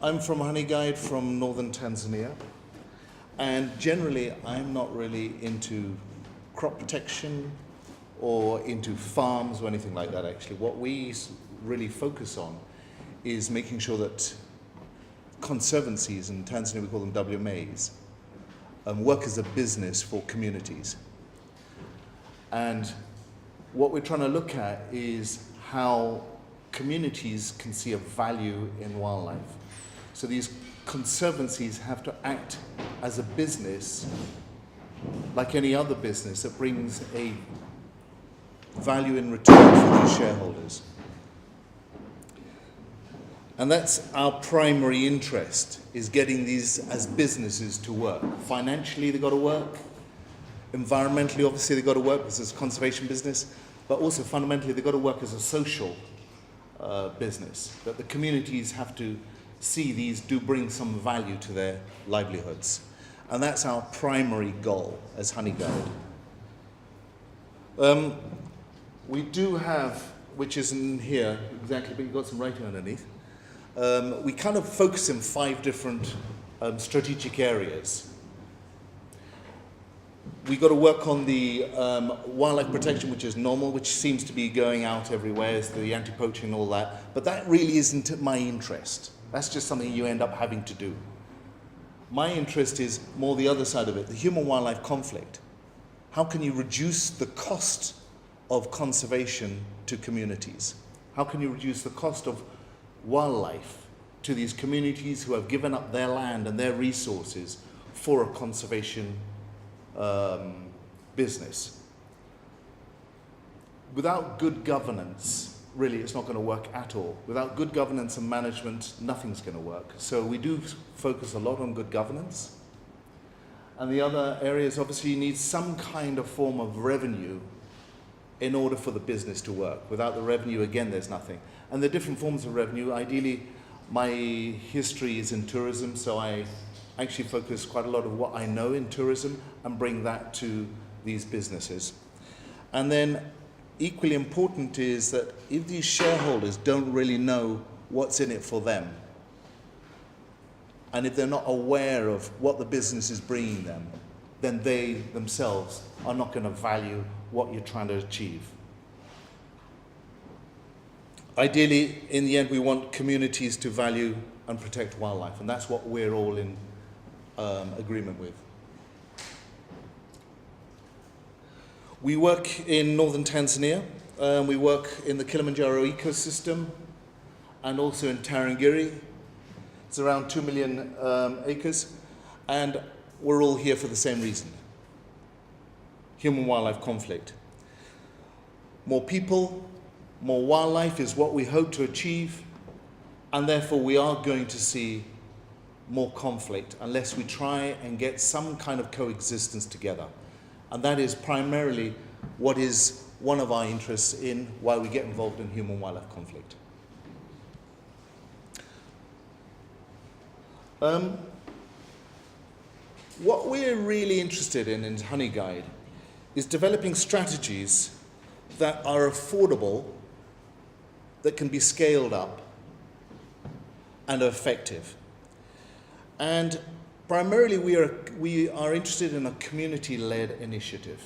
I'm from Honeyguide from northern Tanzania, and generally I'm not really into crop protection or into farms or anything like that actually. What we really focus on is making sure that conservancies, in Tanzania we call them WMAs, work as a business for communities. And what we're trying to look at is how communities can see a value in wildlife. So these conservancies have to act as a business like any other business that brings a value in return for these shareholders. And that's our primary interest, is getting these as businesses to work. Financially, they've got to work. Environmentally, obviously, they've got to work because it's a conservation business. But also, fundamentally, they've got to work as a social business. That the communities have to see these do bring some value to their livelihoods. And that's our primary goal as Honeyguide. We do have, which isn't here exactly, but you've got some writing underneath. We kind of focus in 5 different strategic areas. We've got to work on the wildlife protection, which is normal, which seems to be going out everywhere, is the anti-poaching and all that. But that really isn't my interest. That's just something you end up having to do. My interest is more the other side of it, the human-wildlife conflict. How can you reduce the cost of conservation to communities? How can you reduce the cost of wildlife to these communities who have given up their land and their resources for a conservation business? Without good governance, really, it's not going to work at all. Without good governance and management, nothing's going to work. So we do focus a lot on good governance. And the other areas, obviously, you need some kind of form of revenue in order for the business to work. Without the revenue, again, there's nothing. And the different forms of revenue, ideally, my history is in tourism, so I actually focus quite a lot of what I know in tourism and bring that to these businesses. And then equally important is that if these shareholders don't really know what's in it for them, and if they're not aware of what the business is bringing them, then they themselves are not going to value what you're trying to achieve. Ideally, in the end, we want communities to value and protect wildlife, and that's what we're all in agreement with. We work in northern Tanzania. We work in the Kilimanjaro ecosystem and also in Tarangire. It's around 2 million acres, and we're all here for the same reason: human-wildlife conflict. More people, more wildlife is what we hope to achieve, and therefore we are going to see more conflict unless we try and get some kind of coexistence together. And that is primarily what is one of our interests in why we get involved in human-wildlife conflict. What we're really interested in Honeyguide is developing strategies that are affordable, that can be scaled up, and are effective. And primarily we are interested in a community-led initiative.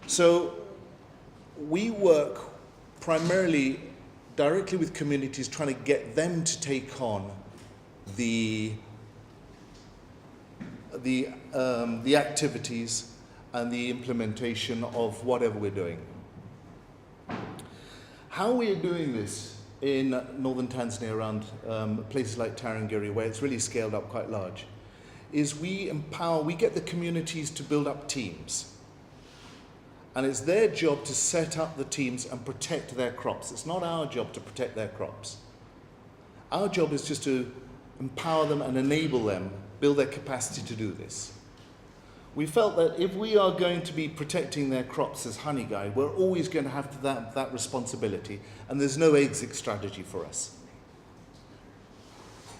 So we work primarily directly with communities, trying to get them to take on the activities and the implementation of whatever we're doing. How we are doing this in northern Tanzania around places like Tarangire, where it's really scaled up quite large, is we get the communities to build up teams. And it's their job to set up the teams and protect their crops. It's not our job to protect their crops. Our job is just to empower them and enable them, build their capacity to do this. We felt that if we are going to be protecting their crops as Honeyguide, we're always going to have that responsibility, and there's no exit strategy for us.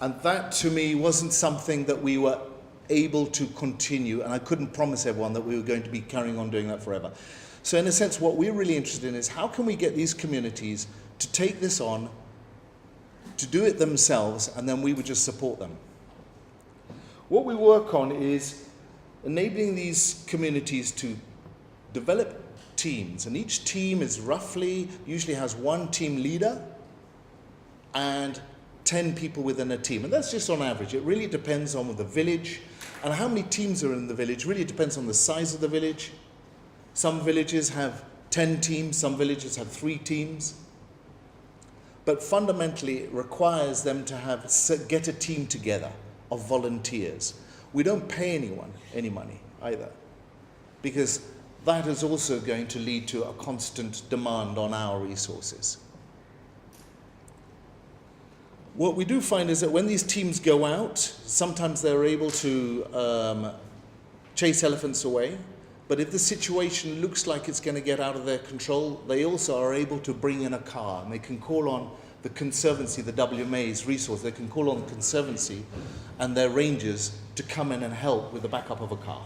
And that, to me, wasn't something that we were able to continue, and I couldn't promise everyone that we were going to be carrying on doing that forever. So in a sense, what we're really interested in is how can we get these communities to take this on to do it themselves, and then we would just support them. What we work on is enabling these communities to develop teams, and each team is usually has one team leader and 10 people within a team, and that's just on average. It really depends on the village, and how many teams are in the village really depends on the size of the village. Some villages have 10 teams, some villages have 3 teams. But fundamentally, it requires them to get a team together of volunteers. We don't pay anyone any money either, because that is also going to lead to a constant demand on our resources. What we do find is that when these teams go out, sometimes they're able to chase elephants away, but if the situation looks like it's going to get out of their control, they also are able to bring in a car, and they can call on the Conservancy, the WMA's resource. They can call on the Conservancy and their rangers to come in and help with the backup of a car.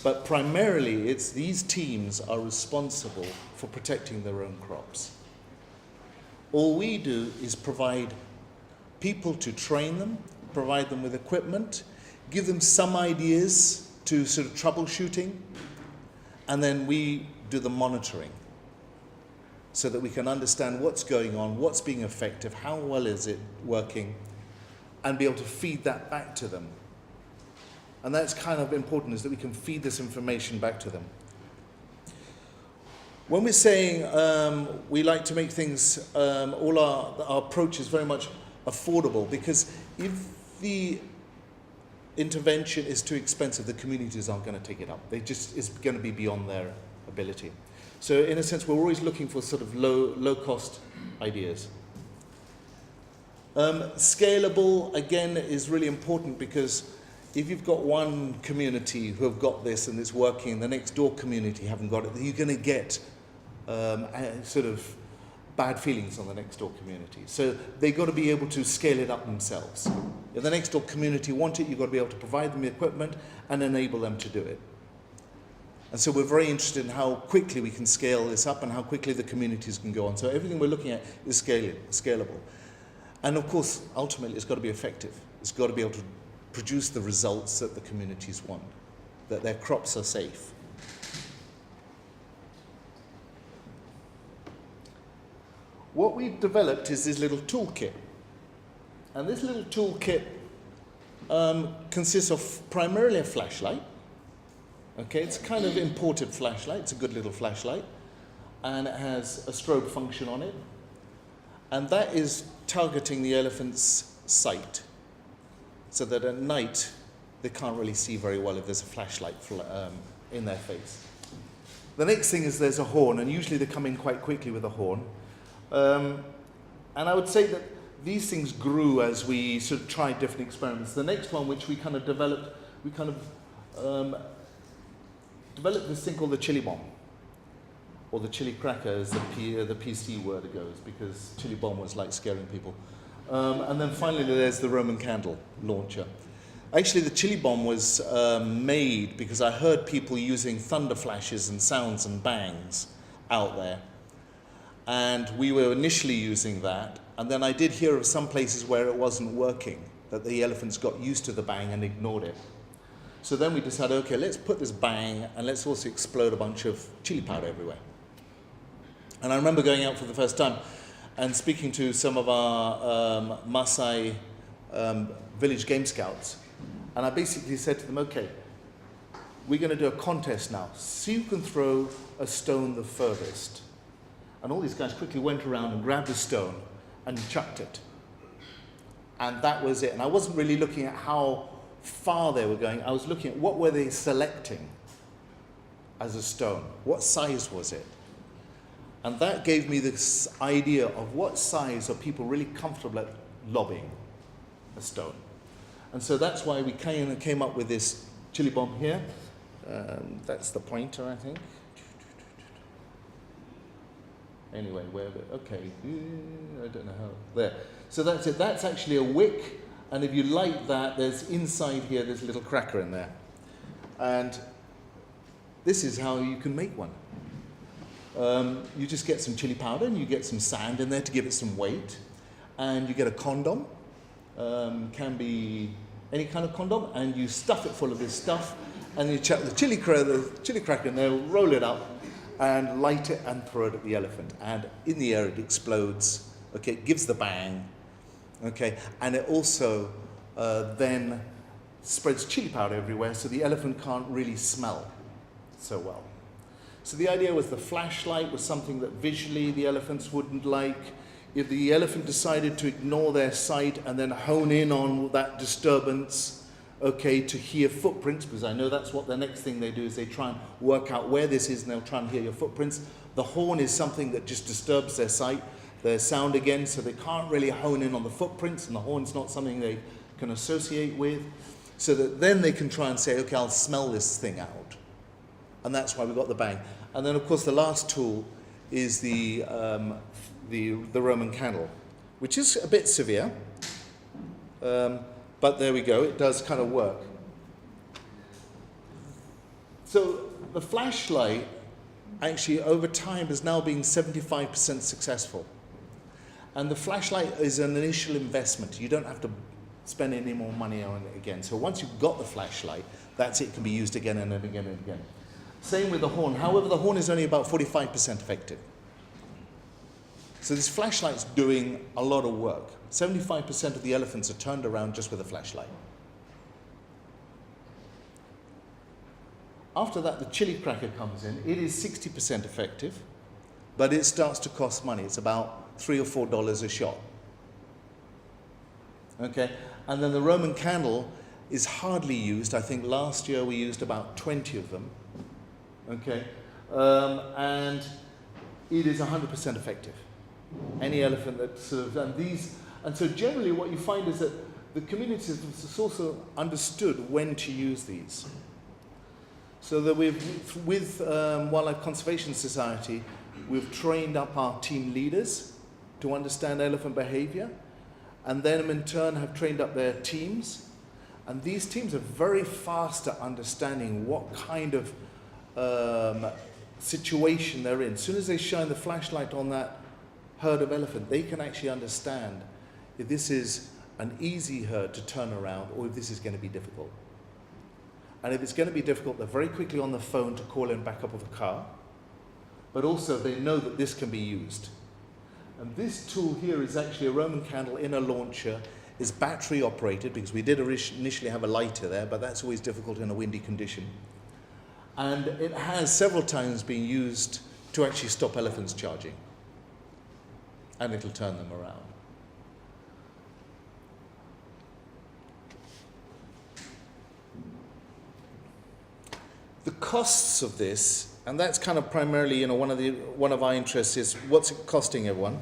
But primarily, it's these teams are responsible for protecting their own crops. All we do is provide people to train them, provide them with equipment, give them some ideas to sort of troubleshooting, and then we do the monitoring so that we can understand what's going on, what's being effective, how well is it working, and be able to feed that back to them. And that's kind of important, is that we can feed this information back to them. When we're saying we like to make things, all our approach is very much affordable, because if the intervention is too expensive, the communities aren't going to take it up. It's going to be beyond their ability. So in a sense, we're always looking for sort of low cost ideas. Scalable, again, is really important, because if you've got one community who have got this and it's working, the next door community haven't got it, you're going to get sort of bad feelings on the next door community. So they've got to be able to scale it up themselves. If the next door community want it, you've got to be able to provide them the equipment and enable them to do it. And so we're very interested in how quickly we can scale this up and how quickly the communities can go on. So everything we're looking at is scalable. And of course, ultimately, it's got to be effective. It's got to be able to produce the results that the communities want, that their crops are safe. What we've developed is this little toolkit. And this little toolkit consists of primarily a flashlight. Okay, it's a kind of imported flashlight. It's a good little flashlight. And it has a strobe function on it. And that is targeting the elephant's sight, so that at night they can't really see very well if there's a flashlight in their face. The next thing is there's a horn, and usually they come in quite quickly with a horn. And I would say that these things grew as we sort of tried different experiments. The next one, which we kind of developed, developed this thing called the chili bomb, or the chili cracker, as the PC word goes, because chili bomb was like scaring people. And then finally there's the Roman candle launcher. Actually, the chili bomb was made because I heard people using thunder flashes and sounds and bangs out there. And we were initially using that, and then I did hear of some places where it wasn't working, that the elephants got used to the bang and ignored it. So then we decided, okay, let's put this bang and let's also explode a bunch of chili powder everywhere. And I remember going out for the first time and speaking to some of our Maasai village game scouts. And I basically said to them, okay, we're going to do a contest now. See who can throw a stone the furthest. And all these guys quickly went around and grabbed a stone and chucked it. And that was it. And I wasn't really looking at how far they were going. I was looking at what were they selecting as a stone. What size was it? And that gave me this idea of what size are people really comfortable at lobbing a stone. And so that's why we came up with this chili bomb here. That's the pointer, I think. Anyway, okay, I don't know how, there. So that's it, that's actually a wick, and if you light that, there's inside here, there's a little cracker in there. And this is how you can make one. You just get some chili powder and you get some sand in there to give it some weight. and you get a condom, can be any kind of condom, and you stuff it full of this stuff, and you chuck the chili cracker, and they'll roll it up and light it and throw it at the elephant. And in the air it explodes, okay, it gives the bang, okay, and it also then spreads chili powder everywhere, so the elephant can't really smell so well. So the idea was the flashlight was something that visually the elephants wouldn't like. If the elephant decided to ignore their sight and then hone in on that disturbance, okay, to hear footprints, because I know that's what the next thing they do is they try and work out where this is and they'll try and hear your footprints. The horn is something that just disturbs their sight, their sound again, so they can't really hone in on the footprints, and the horn's not something they can associate with, so that then they can try and say, okay, I'll smell this thing out. And that's why we got the bang. And then, of course, the last tool is the Roman candle, which is a bit severe, but there we go, it does kind of work. So the flashlight actually over time has now been 75% successful. And the flashlight is an initial investment. You don't have to spend any more money on it again. So once you've got the flashlight, that's it, can be used again and again and again. Same with the horn. However, the horn is only about 45% effective. So this flashlight's doing a lot of work. 75% of the elephants are turned around just with a flashlight. After that, the chili cracker comes in. It is 60% effective, but it starts to cost money. It's about $3 or $4 a shot. Okay, and then the Roman candle is hardly used. I think last year we used about 20 of them. Okay, and it is 100% effective. Any elephant that sort of done these, and so generally what you find is that the community has also understood when to use these. So that with Wildlife Conservation Society, we've trained up our team leaders to understand elephant behavior, and then in turn have trained up their teams. And these teams are very fast at understanding what kind of situation they're in. As soon as they shine the flashlight on that herd of elephant, they can actually understand if this is an easy herd to turn around or if this is going to be difficult. And if it's going to be difficult, they're very quickly on the phone to call in backup of a car, but also they know that this can be used. And this tool here is actually a Roman candle in a launcher, is battery operated, because we did initially have a lighter there, but that's always difficult in a windy condition. And it has several times been used to actually stop elephants charging. And it'll turn them around. The costs of this, and that's kind of primarily, one of our interests is what's it costing everyone?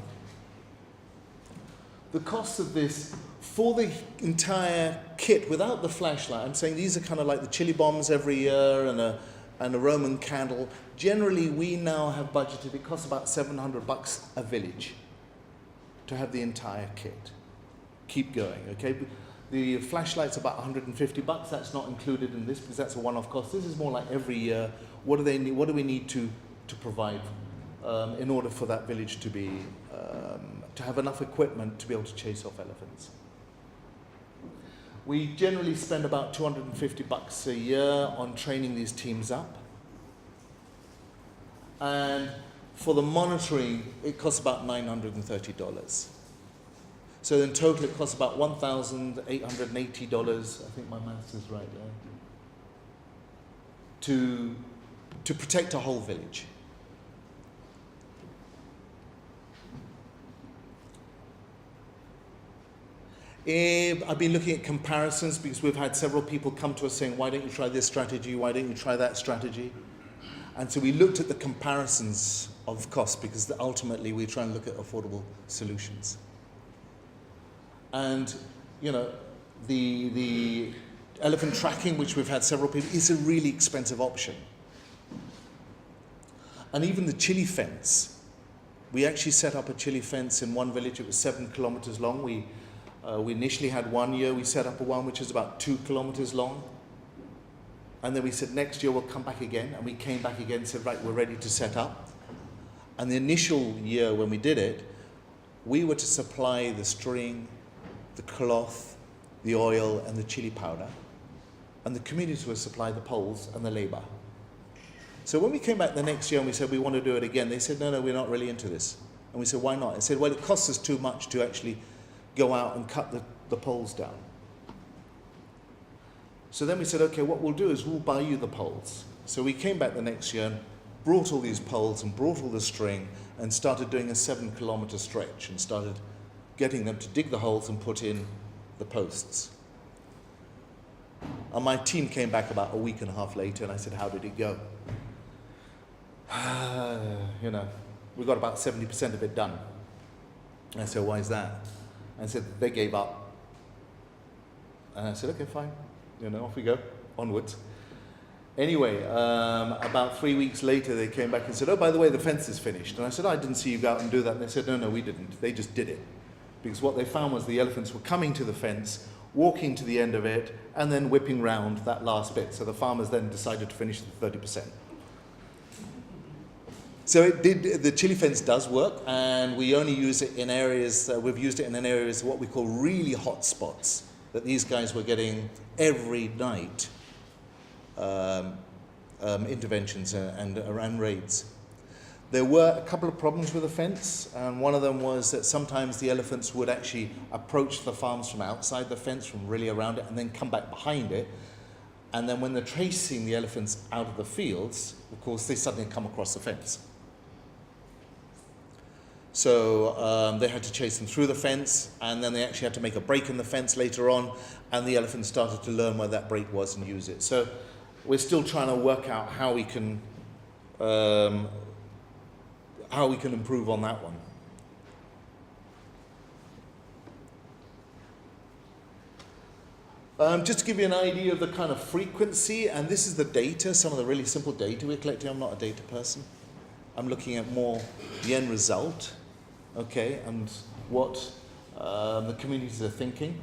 The cost of this for the entire kit without the flashlight, I'm saying these are kind of like the chili bombs every year and a Roman candle. Generally, we now have budgeted, it costs about $700 a village to have the entire kit. Keep going, okay? The flashlight's about $150. That's not included in this because that's a one-off cost. This is more like every year. What do they need? What do we need to provide in order for that village to be to have enough equipment to be able to chase off elephants? We generally spend about $250 a year on training these teams up, and for the monitoring, it costs about $930. So in total, it costs about $1,880, I think my maths is right there, to protect a whole village. I've been looking at comparisons because we've had several people come to us saying, why don't you try this strategy? Why don't you try that strategy? And so we looked at the comparisons of cost because ultimately we try and look at affordable solutions. And, the elephant tracking, which we've had several people, is a really expensive option. And even the chili fence. We actually set up a chili fence in one village. It was 7 kilometers long. We initially had 1 year. We set up one which is about 2 kilometers long. And then we said, next year we'll come back again. And we came back again and said, right, we're ready to set up. And the initial year when we did it, we were to supply the string, the cloth, the oil, and the chili powder, and the communities would supply the poles and the labor. So when we came back the next year and we said we want to do it again, they said, no, we're not really into this. And we said, why not? I said, well, it costs us too much to actually go out and cut the poles down. So then we said, okay, what we'll do is we'll buy you the poles. So we came back the next year and brought all these poles and brought all the string and started doing a 7-kilometer stretch and started getting them to dig the holes and put in the posts. And my team came back about a week and a half later and I said, how did it go? We got about 70% of it done. And I said, why is that? And I said, they gave up. And I said, okay, fine. Off we go, onwards. Anyway, about 3 weeks later, they came back and said, oh, by the way, the fence is finished. And I said, I didn't see you go out and do that. And they said, no, we didn't. They just did it. Because what they found was the elephants were coming to the fence, walking to the end of it, and then whipping round that last bit. So the farmers then decided to finish the 30%. So the chili fence does work, and we only use it in areas, we've used it in areas what we call really hot spots, that these guys were getting every night interventions and raids. There were a couple of problems with the fence, and one of them was that sometimes the elephants would actually approach the farms from outside the fence, from really around it, and then come back behind it. And then when they're chasing the elephants out of the fields, of course, they suddenly come across the fence. So they had to chase them through the fence, and then they actually had to make a break in the fence later on, and the elephants started to learn where that break was and use it. So we're still trying to work out how we can improve on that one. Just to give you an idea of the kind of frequency, and this is the data, some of the really simple data we're collecting. I'm not a data person. I'm looking at more the end result, okay, and what the communities are thinking.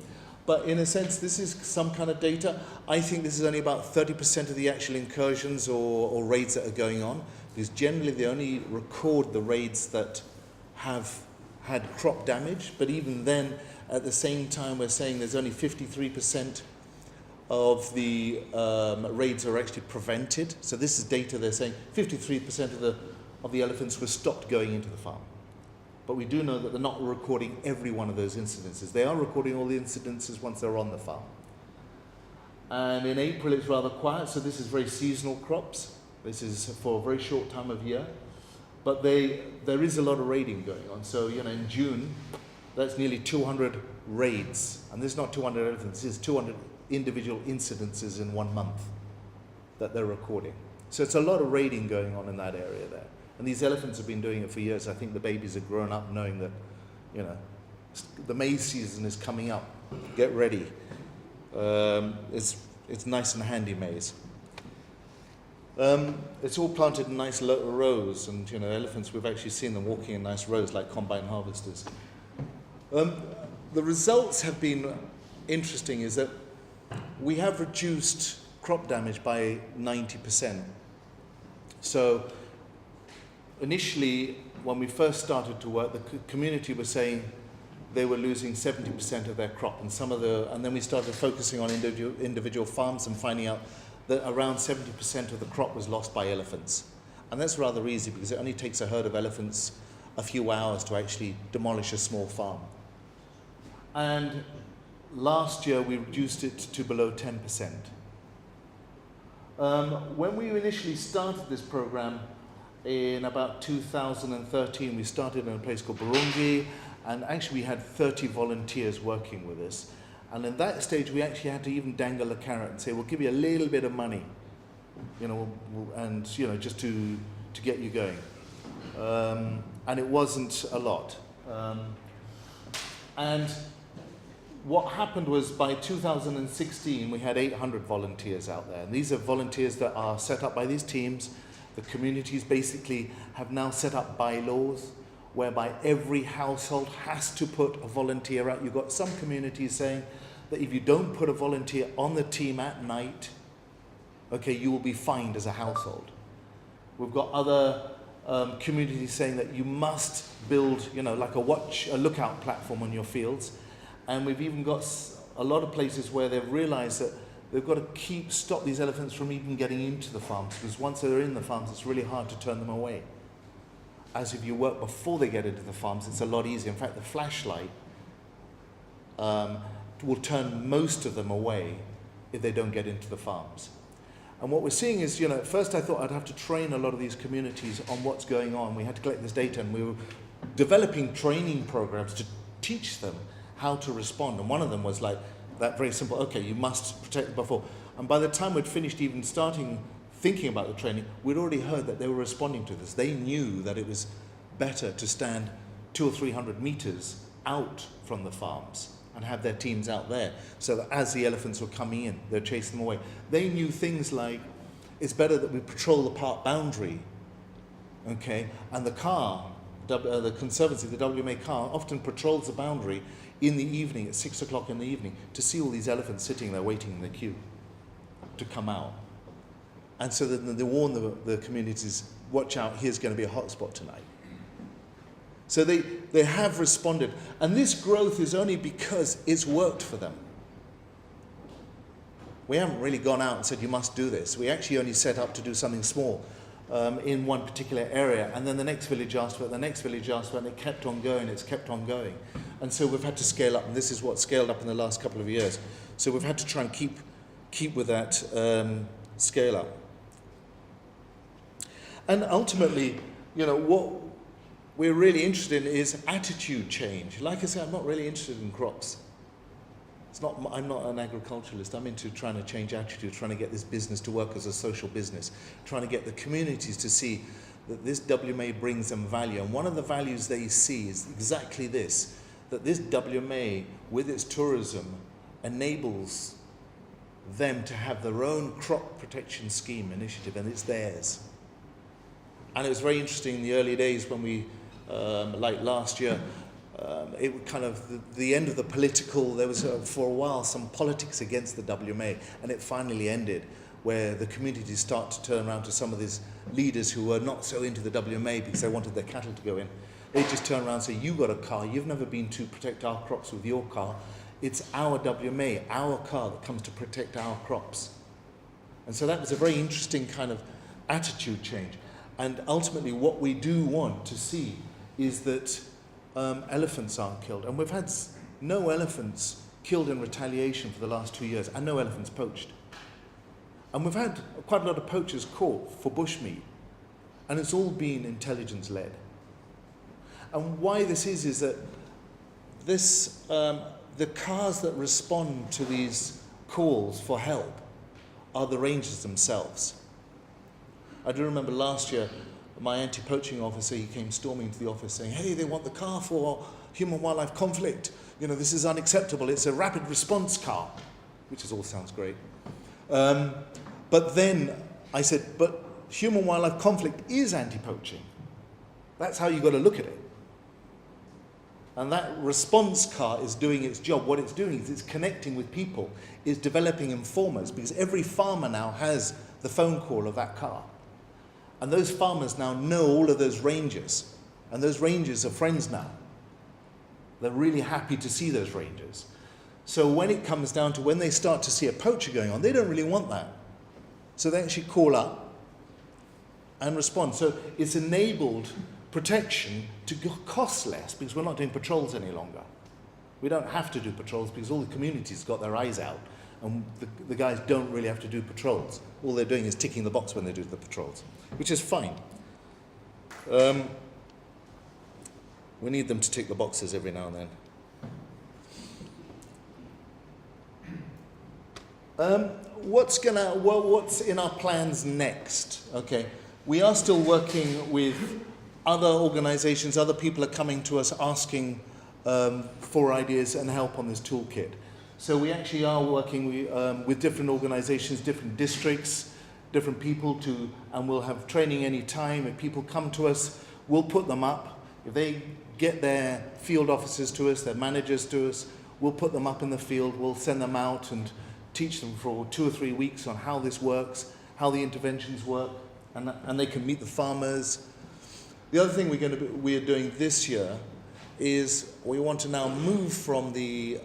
But in a sense, this is some kind of data. I think this is only about 30% of the actual incursions or raids that are going on, because generally they only record the raids that have had crop damage, but even then, at the same time, we're saying there's only 53% of the raids are actually prevented. So this is data they're saying 53% of the elephants were stopped going into the farm. But we do know that they're not recording every one of those incidences. They are recording all the incidences once they're on the farm. And in April, it's rather quiet, so this is very seasonal crops. This is for a very short time of year. But there is a lot of raiding going on. So, in June, that's nearly 200 raids. And this is not 200 elephants, this is 200 individual incidences in 1 month that they're recording. So it's a lot of raiding going on in that area there. And these elephants have been doing it for years. I think the babies have grown up knowing that, the maize season is coming up. Get ready. It's nice and handy maize. It's all planted in nice rows, and elephants, we've actually seen them walking in nice rows like combine harvesters. The results have been interesting, is that we have reduced crop damage by 90%. So initially, when we first started to work, the community was saying they were losing 70% of their crop, and then we started focusing on individual farms and finding out that around 70% of the crop was lost by elephants. And that's rather easy because it only takes a herd of elephants a few hours to actually demolish a small farm. And last year we reduced it to below 10%. When we initially started this program in about 2013, we started in a place called Burundi, and actually we had 30 volunteers working with us. And in that stage, we actually had to even dangle a carrot and say, we'll give you a little bit of money, just to get you going. And it wasn't a lot. And what happened was by 2016, we had 800 volunteers out there. And these are volunteers that are set up by these teams. The communities basically have now set up bylaws whereby every household has to put a volunteer out. You've got some communities saying that if you don't put a volunteer on the team at night, okay, you will be fined as a household. We've got other communities saying that you must build, like a lookout platform on your fields. And we've even got a lot of places where they've realized that they've got to stop these elephants from even getting into the farms, because once they're in the farms, it's really hard to turn them away. As if you work before they get into the farms, it's a lot easier. In fact, the flashlight will turn most of them away if they don't get into the farms. And what we're seeing is, at first I thought I'd have to train a lot of these communities on what's going on. We had to collect this data, and we were developing training programs to teach them how to respond. And one of them was like that very simple, okay, you must protect them before. And by the time we'd finished even thinking about the training, we'd already heard that they were responding to this. They knew that it was better to stand 200 or 300 meters out from the farms and have their teams out there, so that as the elephants were coming in, they're chasing them away. They knew things like, it's better that we patrol the park boundary, okay? And the car, the Conservancy, the WMA car, often patrols the boundary in the evening, at 6 o'clock in the evening, to see all these elephants sitting there waiting in the queue to come out. And so then they warn the communities, watch out, here's going to be a hotspot tonight. So they have responded. And this growth is only because it's worked for them. We haven't really gone out and said, you must do this. We actually only set up to do something small in one particular area. And then the next village asked for it, the next village asked for it, and it kept on going, it's kept on going. And so we've had to scale up, and this is what scaled up in the last couple of years. So we've had to try and keep with that scale up. And ultimately, what we're really interested in is attitude change. Like I said, I'm not really interested in crops. I'm not an agriculturalist. I'm into trying to change attitudes, trying to get this business to work as a social business, trying to get the communities to see that this WMA brings them value. And one of the values they see is exactly this, that this WMA, with its tourism, enables them to have their own crop protection scheme initiative, and it's theirs. And it was very interesting in the early days when we, like last year, it was kind of the end of the political, there was for a while some politics against the WMA, and it finally ended where the communities start to turn around to some of these leaders who were not so into the WMA because they wanted their cattle to go in. They just turn around and say, you got a car, you've never been to protect our crops with your car. It's our WMA, our car that comes to protect our crops. And so that was a very interesting kind of attitude change. And ultimately what we do want to see is that elephants aren't killed. And we've had no elephants killed in retaliation for the last 2 years, and no elephants poached. And we've had quite a lot of poachers caught for bushmeat, and it's all been intelligence-led. And why this is that this, the cars that respond to these calls for help are the rangers themselves. I do remember last year, my anti-poaching officer, he came storming to the office saying, hey, they want the car for human-wildlife conflict. This is unacceptable. It's a rapid response car, which all sounds great. But then I said, but human-wildlife conflict is anti-poaching. That's how you've got to look at it. And that response car is doing its job. What it's doing is it's connecting with people, it's developing informers, because every farmer now has the phone call of that car. And those farmers now know all of those rangers, and those rangers are friends now. They're really happy to see those rangers. So when it comes down to when they start to see a poacher going on, they don't really want that. So they actually call up and respond. So it's enabled protection to cost less because we're not doing patrols any longer. We don't have to do patrols because all the communities got their eyes out, and the guys don't really have to do patrols. All they're doing is ticking the box when they do the patrols, which is fine. We need them to tick the boxes every now and then. What's in our plans next? Okay, we are still working with other organizations, other people are coming to us asking for ideas and help on this toolkit. So we actually are working with different organizations, different districts, different people and we'll have training any time. If people come to us, we'll put them up. If they get their field officers to us, their managers to us, we'll put them up in the field, we'll send them out and teach them for 2 or 3 weeks on how this works, how the interventions work, and they can meet the farmers. The other thing we're doing this year is we want to now move from the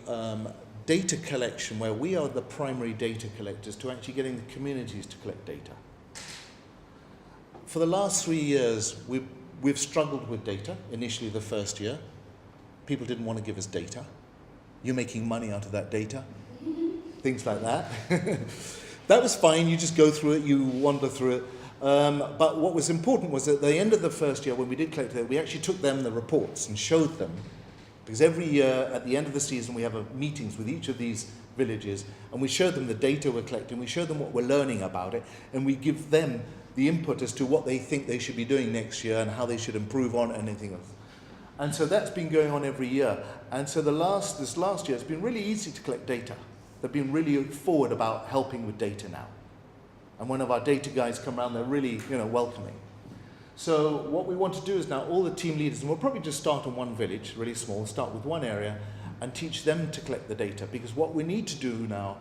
data collection, where we are the primary data collectors, to actually getting the communities to collect data. For the last 3 years, we've struggled with data. Initially, the first year, people didn't want to give us data. You're making money out of that data. Things like that. That was fine. You just go through it, you wander through it. But what was important was at the end of the first year, when we did collect it, we actually took them the reports and showed them. Because every year, at the end of the season, we have meetings with each of these villages, and we show them the data we're collecting, we show them what we're learning about it, and we give them the input as to what they think they should be doing next year and how they should improve on anything else. And so that's been going on every year. And so this last year, it's been really easy to collect data. They've been really forward about helping with data now. And one of our data guys come around, they're really, welcoming. So what we want to do is now all the team leaders, and we'll probably just start in one village, really small, start with one area, and teach them to collect the data. Because what we need to do now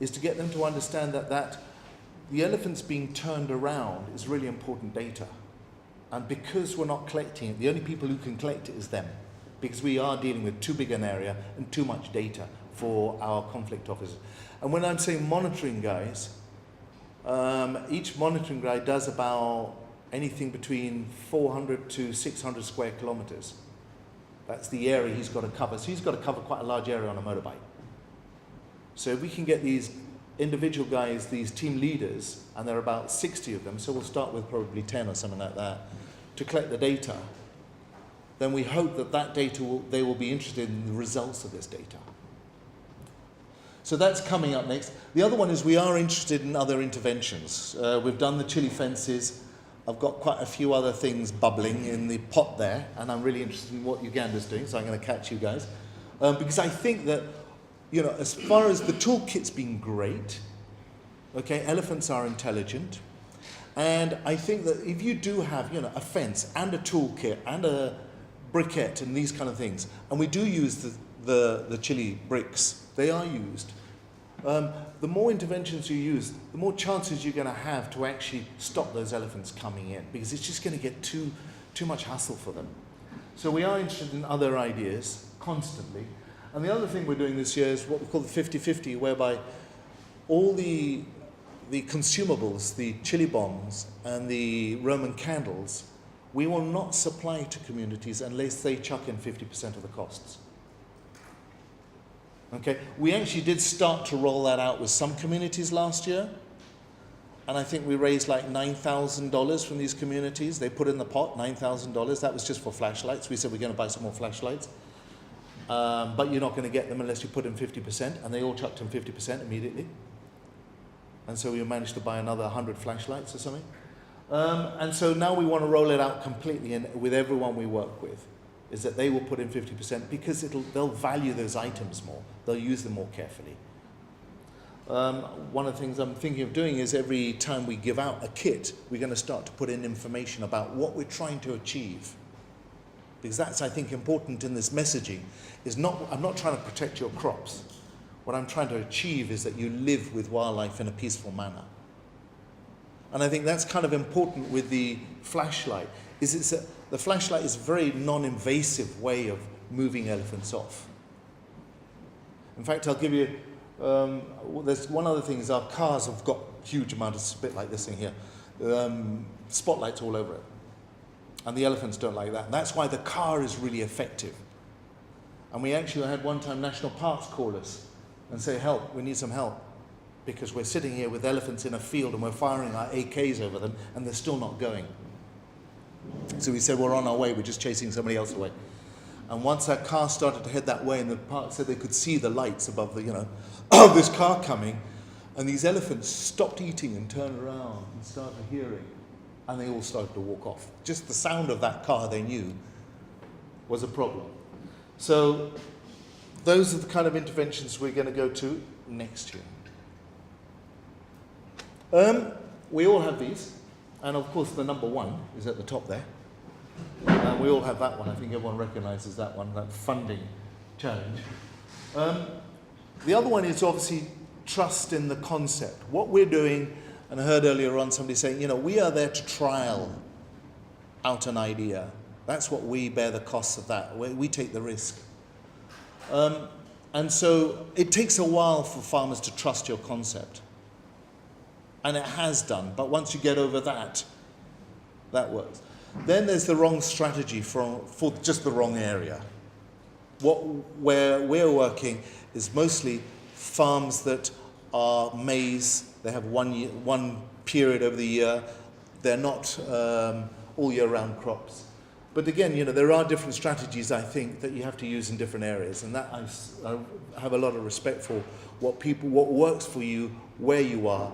is to get them to understand that the elephants being turned around is really important data. And because we're not collecting it, the only people who can collect it is them. Because we are dealing with too big an area and too much data for our conflict officers. And when I'm saying monitoring guys, each monitoring guy does about anything between 400 to 600 square kilometers. That's the area he's got to cover. So he's got to cover quite a large area on a motorbike. So if we can get these individual guys, these team leaders, and there are about 60 of them, so we'll start with probably 10 or something like that, to collect the data, then we hope that data they will be interested in the results of this data. So that's coming up next. The other one is we are interested in other interventions. We've done the chili fences. I've got quite a few other things bubbling in the pot there, and I'm really interested in what Uganda's doing, so I'm going to catch you guys. Because I think that, as far as the toolkit's been great, okay, elephants are intelligent, and I think that if you do have, a fence and a toolkit and a briquette and these kind of things, and we do use the chili bricks, they are used. The more interventions you use, the more chances you're going to have to actually stop those elephants coming in, because it's just going to get too much hassle for them. So we are interested in other ideas constantly. And the other thing we're doing this year is what we call the 50-50, whereby all the consumables, the chili bombs and the Roman candles, we will not supply to communities unless they chuck in 50% of the costs. Okay, we actually did start to roll that out with some communities last year, and I think we raised like $9,000 from these communities. They put in the pot $9,000. That was just for flashlights. We said we're going to buy some more flashlights, but you're not going to get them unless you put in 50%, and they all chucked in 50% immediately. And so we managed to buy another 100 flashlights or something. And so now we want to roll it out completely with everyone we work with, is that they will put in 50% because they'll value those items more. They'll use them more carefully. One of the things I'm thinking of doing is every time we give out a kit, we're going to start to put in information about what we're trying to achieve. Because that's, I think, important in this messaging. I'm not trying to protect your crops. What I'm trying to achieve is that you live with wildlife in a peaceful manner. And I think that's kind of important with the flashlight. The flashlight is a very non-invasive way of moving elephants off. In fact, I'll give you, there's one other thing is our cars have got huge amount of spit like this thing here. Spotlights all over it. And the elephants don't like that. And that's why the car is really effective. And we actually had one time National Parks call us and say, help, we need some help. Because we're sitting here with elephants in a field and we're firing our AKs over them and they're still not going. So we said, we're on our way, we're just chasing somebody else away. And once that car started to head that way, and the park said they could see the lights above the, of this car coming, and these elephants stopped eating and turned around and started hearing, and they all started to walk off. Just the sound of that car they knew was a problem. So those are the kind of interventions we're going to go to next year. We all have these. And of course, the number one is at the top there. We all have that one. I think everyone recognizes that one, that funding challenge. The other one is obviously trust in the concept. What we're doing, and I heard earlier on somebody saying, we are there to trial out an idea. That's what we bear the costs of that. We take the risk. And so it takes a while for farmers to trust your concept. And it has done, but once you get over that, that works. Then there's the wrong strategy for just the wrong area. Where we're working is mostly farms that are maize. They have one period over the year. They're not all year round crops. But again, there are different strategies, I think, that you have to use in different areas. And that I have a lot of respect for. What works for you, where you are,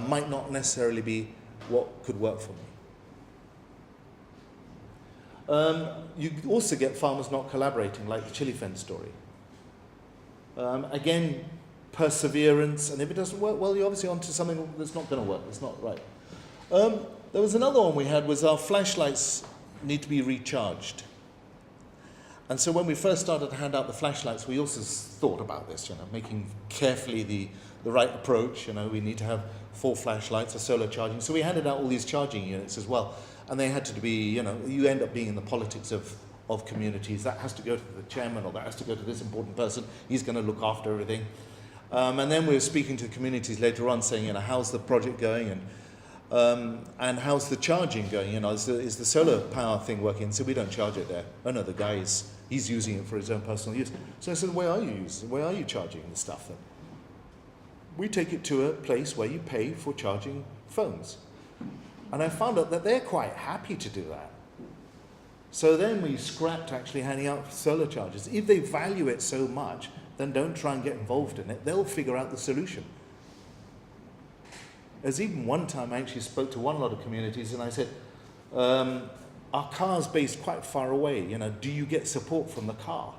might not necessarily be what could work for me. You also get farmers not collaborating, like the chili fence story. Again, perseverance, and if it doesn't work, well, you're obviously onto something that's not going to work. It's not right. There was another one we had, was our flashlights need to be recharged. And so when we first started to hand out the flashlights, we also thought about this, making carefully the right approach. We need to have 4 flashlights, a solar charging. So we handed out all these charging units as well. And they had to be, you end up being in the politics of communities. That has to go to the chairman, or that has to go to this important person. He's going to look after everything. And then we were speaking to the communities later on, saying, how's the project going, and how's the charging going? Is the solar power thing working? So we don't charge it there. Oh no, the guy he's using it for his own personal use. So I said, where are you charging the stuff then? We take it to a place where you pay for charging phones. And I found out that they're quite happy to do that. So then we scrapped actually handing out solar chargers. If they value it so much, then don't try and get involved in it. They'll figure out the solution. There's even one time I actually spoke to one lot of communities and I said, our car's based quite far away. Do you get support from the car?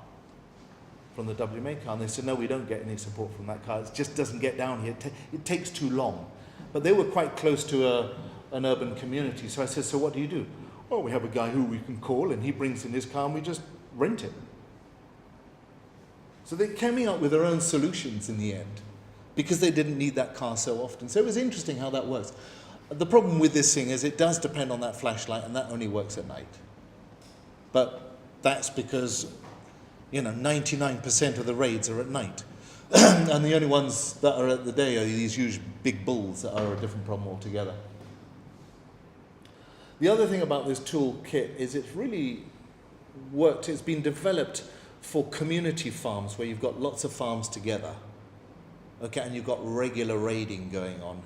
From the WMA car? And they said, no, we don't get any support from that car. It just doesn't get down here. It takes too long. But they were quite close to an urban community. So I said, so what do you do? Well, we have a guy who we can call and he brings in his car and we just rent it. So they're coming up with their own solutions in the end because they didn't need that car so often. So it was interesting how that works. The problem with this thing is it does depend on that flashlight, and that only works at night. But that's because 99% of the raids are at night. And the only ones that are at the day are these huge big bulls that are a different problem altogether. The other thing about this toolkit is it's really worked. It's been developed for community farms where you've got lots of farms together. Okay, and you've got regular raiding going on.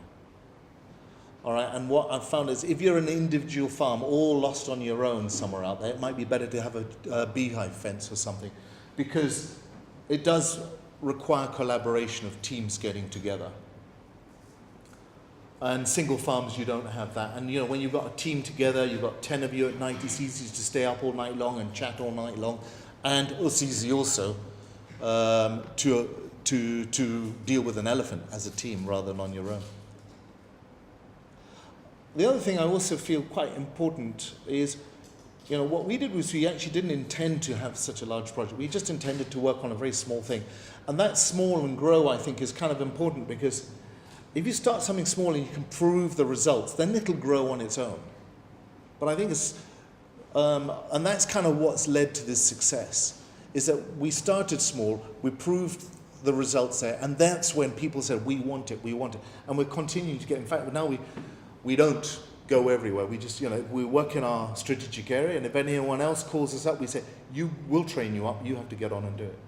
All right, and what I've found is if you're an individual farm all lost on your own somewhere out there, it might be better to have a beehive fence or something, because it does require collaboration of teams getting together. And single farms, you don't have that. And when you've got a team together, you've got 10 of you at night, it's easy to stay up all night long and chat all night long. And it's easy also to deal with an elephant as a team rather than on your own. The other thing I also feel quite important is, what we did was we actually didn't intend to have such a large project. We just intended to work on a very small thing. And that small and grow, I think, is kind of important, because if you start something small and you can prove the results, then it'll grow on its own. But I think it's, and that's kind of what's led to this success, is that we started small, we proved the results there, and that's when people said, we want it. And we're continuing to get, in fact, now we don't go everywhere. We just, we work in our strategic area, and if anyone else calls us up, we say, we'll train you up, you have to get on and do it.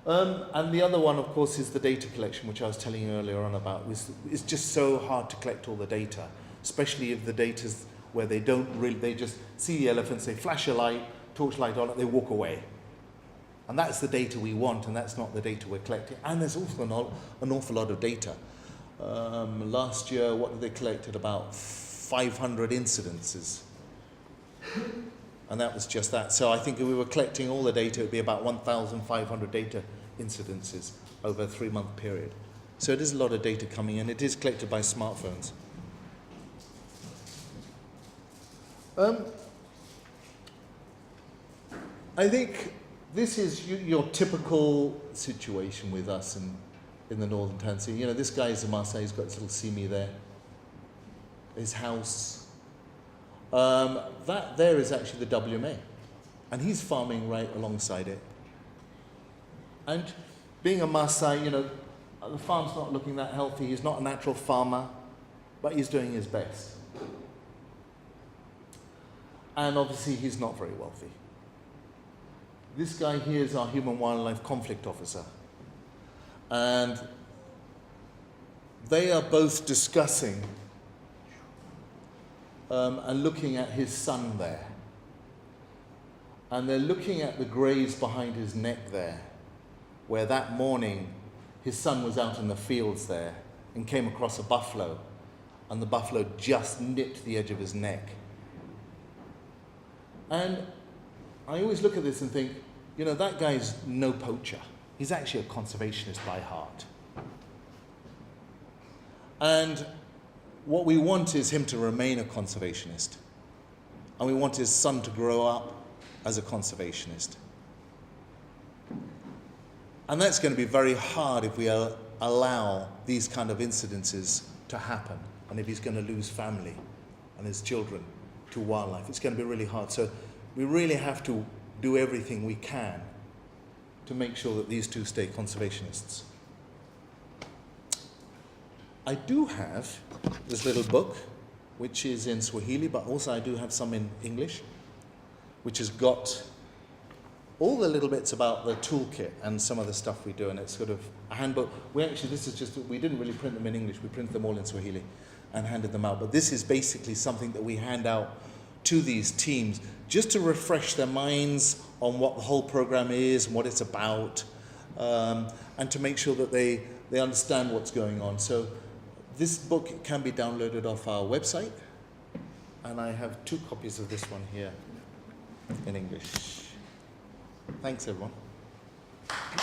And the other one, of course, is the data collection, which I was telling you earlier on about. It's just so hard to collect all the data, especially if the data's where they just see the elephants, they flash a light, torchlight on it, they walk away. And that's the data we want, and that's not the data we're collecting. And there's also an awful lot of data. Last year, what did they collect? At about 500 incidences. And that was just that. So I think if we were collecting all the data, it would be about 1,500 data incidences over a 3-month period. So it is a lot of data coming in. It is collected by smartphones. I think this is your typical situation with us in the northern Tanzania. This guy is a Maasai, he's got his little simi there. His house, That there is actually the WMA. And he's farming right alongside it. And being a Maasai, you know, the farm's not looking that healthy. He's not a natural farmer, but he's doing his best. And obviously he's not very wealthy. This guy here is our human wildlife conflict officer. And they are both discussing and looking at his son there. And they're looking at the graze behind his neck there, where that morning his son was out in the fields there and came across a buffalo, and the buffalo just nipped the edge of his neck. And I always look at this and think, you know, that guy's no poacher. He's actually a conservationist by heart. And what we want is him to remain a conservationist. And we want his son to grow up as a conservationist. And that's going to be very hard if we allow these kind of incidences to happen, and if he's going to lose family and his children to wildlife. It's going to be really hard. So we really have to do everything we can to make sure that these two stay conservationists. I do have this little book, which is in Swahili, but also I do have some in English, which has got all the little bits about the toolkit and some of the stuff we do, and it's sort of a handbook. We didn't really print them in English, we printed them all in Swahili and handed them out. But this is basically something that we hand out to these teams just to refresh their minds on what the whole program is and what it's about, and to make sure that they understand what's going on. So this book can be downloaded off our website, and I have 2 copies of this one here in English. Thanks, everyone. Thanks.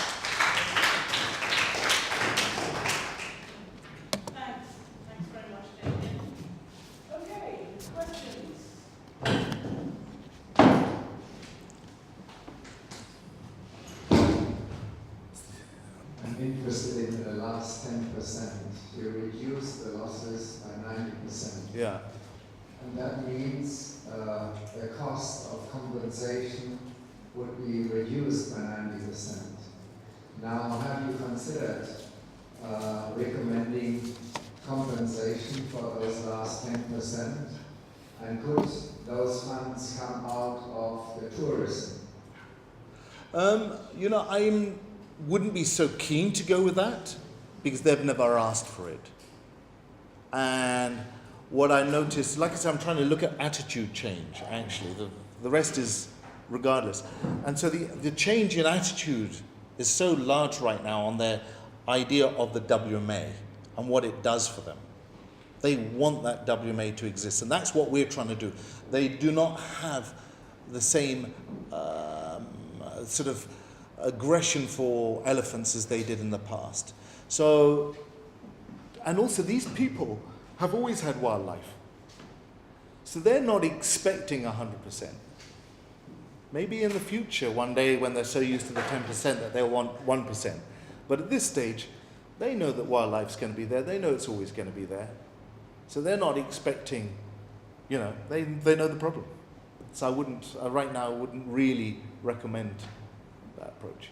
Thanks very much, Damian. Okay, questions? I'm interested in the last 10%. You reduce the losses by 90%. Yeah. And that means the cost of compensation would be reduced by 90%. Now, have you considered recommending compensation for those last 10%? And could those funds come out of the tourism? You know, I wouldn't be so keen to go with that because they've never asked for it. And what I noticed, like I said, I'm trying to look at attitude change, actually. The rest is regardless. And so the change in attitude is so large right now on their idea of the WMA and what it does for them. They want that WMA to exist, and that's what we're trying to do. They do not have the same sort of aggression for elephants as they did in the past. So, and also these people have always had wildlife. So they're not expecting 100%. Maybe in the future, one day when they're so used to the 10% that they'll want 1%. But at this stage, they know that wildlife's going to be there. They know it's always going to be there. So they're not expecting, you know, they know the problem. So I wouldn't, right now, I wouldn't really recommend that approach.